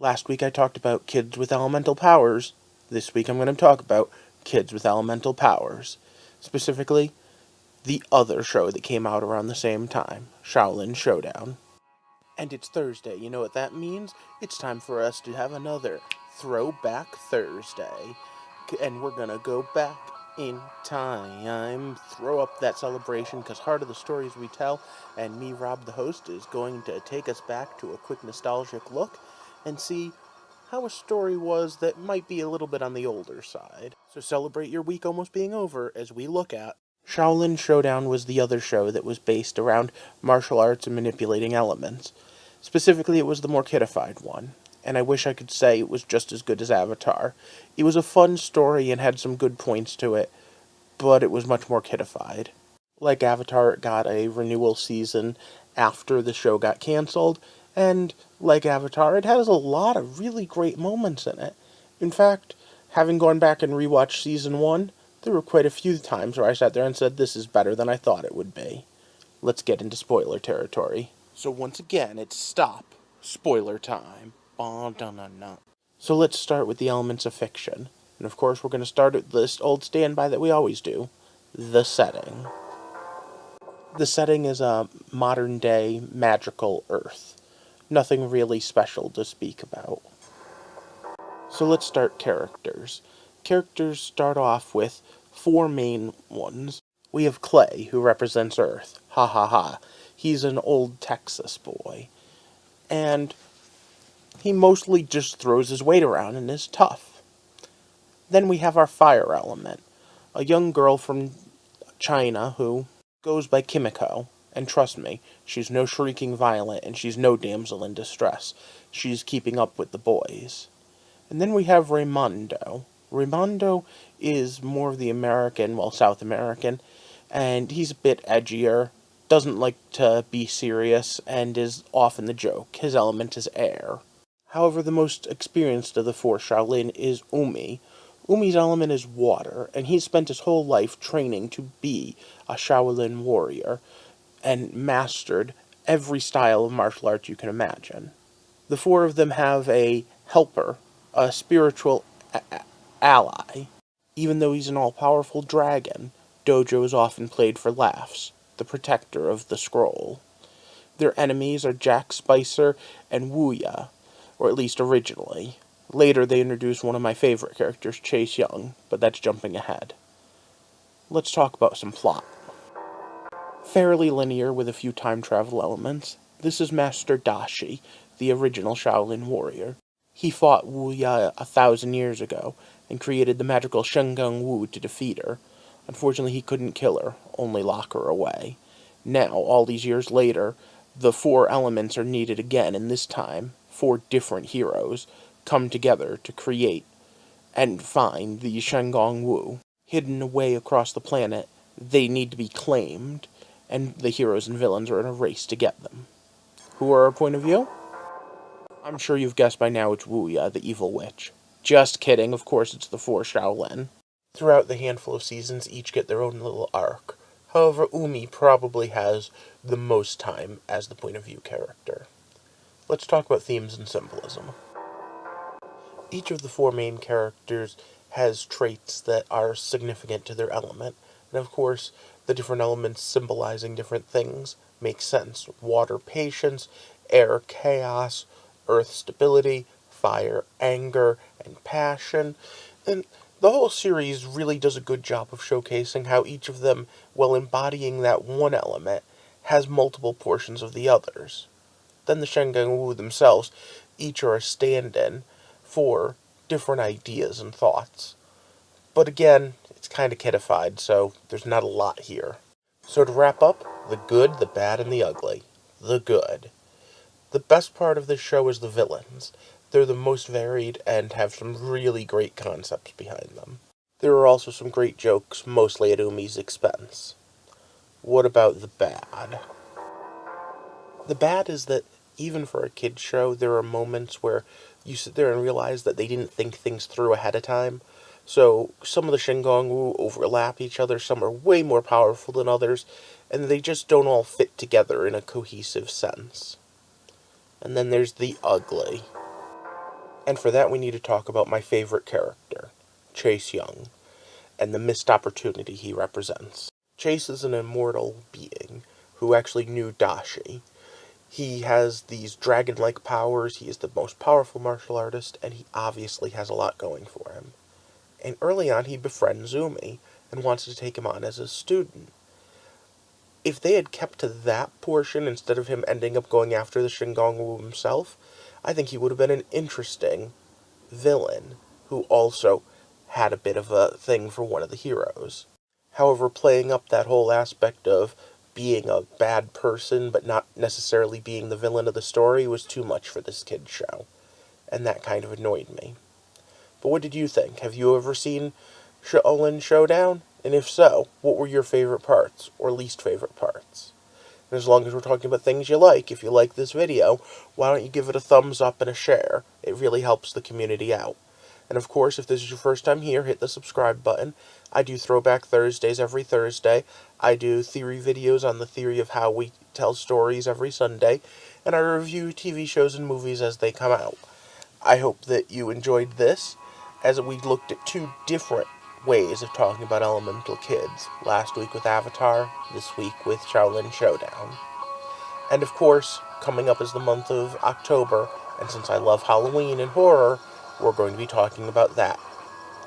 Last week I talked about kids with elemental powers. This week I'm going to talk about kids with elemental powers. Specifically, the other show that came out around the same time, Xiu Lin Showdown. And it's Thursday. You know what that means? It's time for us to have another Throwback Thursday. And we're going to go back in time. Throw up that celebration because Heart of the Stories we tell, and me, Rob the host, is going to take us back to a quick nostalgic look and see how a story was that might be a little bit on the older side. So celebrate your week almost being over as we look at Xiu Lin Showdown was the other show that was based around martial arts and manipulating elements. Specifically, it was the more kiddified one, and I wish I could say it was just as good as Avatar. It was a fun story and had some good points to it, but it was much more kiddified. Like Avatar, it got a renewal season after the show got canceled, and like Avatar, it has a lot of really great moments in it. In fact, having gone back and rewatched season 1, there were quite a few times where I sat there and said, this is better than I thought it would be. Let's get into spoiler territory. So once again, it's stop. Spoiler time. So let's start with the elements of fiction. And of course, we're going to start at this old standby that we always do. The setting. The setting is a modern-day magical Earth. Nothing really special to speak about. So let's start characters. Characters start off with 4 main ones. We have Clay, who represents Earth. Ha ha ha. He's an old Texas boy. And he mostly just throws his weight around and is tough. Then we have our fire element. A young girl from China who goes by Kimiko. And trust me, she's no shrieking violet and she's no damsel in distress. She's keeping up with the boys. And then we have Raimundo. Raimundo is more of the American, well, South American, and he's a bit edgier, doesn't like to be serious, and is often the joke. His element is air. However, the most experienced of the 4 Xiu Lin is Umi. Umi's element is water, and he's spent his whole life training to be a Xiu Lin warrior, and mastered every style of martial arts you can imagine. The 4 of them have a helper, a spiritual ally. Even though he's an all-powerful dragon, Dojo is often played for laughs, the protector of the scroll. Their enemies are Jack Spicer and Wuya, or at least originally. Later they introduced one of my favorite characters, Chase Young, but that's jumping ahead. Let's talk about some plot. Fairly linear with a few time travel elements, this is Master Dashi, the original Xiu Lin warrior. He fought Wuya 1,000 years ago, and created the magical Shengang Wu to defeat her. Unfortunately, he couldn't kill her, only lock her away. Now, all these years later, the 4 elements are needed again, and this time, 4 different heroes come together to create and find the Shengang Wu. Hidden away across the planet, they need to be claimed, and the heroes and villains are in a race to get them. Who are our point of view? I'm sure you've guessed by now it's Wuya, the evil witch. Just kidding, of course it's the 4 Xiu Lin. Throughout the handful of seasons, each get their own little arc. However, Umi probably has the most time as the point of view character. Let's talk about themes and symbolism. Each of the 4 main characters has traits that are significant to their element, and of course, the different elements symbolizing different things make sense. Water, patience; air, chaos; earth, stability; fire, anger and passion. And the whole series really does a good job of showcasing how each of them, while embodying that one element, has multiple portions of the others. Then the Shengang Wu themselves each are a stand-in for different ideas and thoughts. But again, it's kind of kiddified, so there's not a lot here. So to wrap up, the good, the bad, and the ugly. The good. The best part of this show is the villains. They're the most varied and have some really great concepts behind them. There are also some great jokes, mostly at Umi's expense. What about the bad? The bad is that, even for a kid's show, there are moments where you sit there and realize that they didn't think things through ahead of time. So, some of the Shengang Wu overlap each other, some are way more powerful than others, and they just don't all fit together in a cohesive sense. And then there's the ugly. And for that we need to talk about my favorite character, Chase Young, and the missed opportunity he represents. Chase is an immortal being who actually knew Dashi. He has these dragon-like powers, he is the most powerful martial artist, and he obviously has a lot going for him. And early on he befriends Umi, and wants to take him on as a student. If they had kept to that portion instead of him ending up going after the Shingongu himself, I think he would have been an interesting villain who also had a bit of a thing for one of the heroes. However, playing up that whole aspect of being a bad person but not necessarily being the villain of the story was too much for this kid's show, and that kind of annoyed me. But what did you think? Have you ever seen Xiu Lin Showdown? And if so, what were your favorite parts, or least favorite parts? And as long as we're talking about things you like, if you like this video, why don't you give it a thumbs up and a share? It really helps the community out. And of course, if this is your first time here, hit the subscribe button. I do Throwback Thursdays every Thursday. I do theory videos on the theory of how we tell stories every Sunday. And I review TV shows and movies as they come out. I hope that you enjoyed this, as we looked at two different ways of talking about elemental kids. Last week with Avatar, this week with Xiu Lin Showdown. And of course, coming up is the month of October, and since I love Halloween and horror, we're going to be talking about that.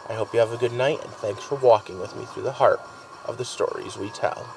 I hope you have a good night, and thanks for walking with me through the heart of the stories we tell.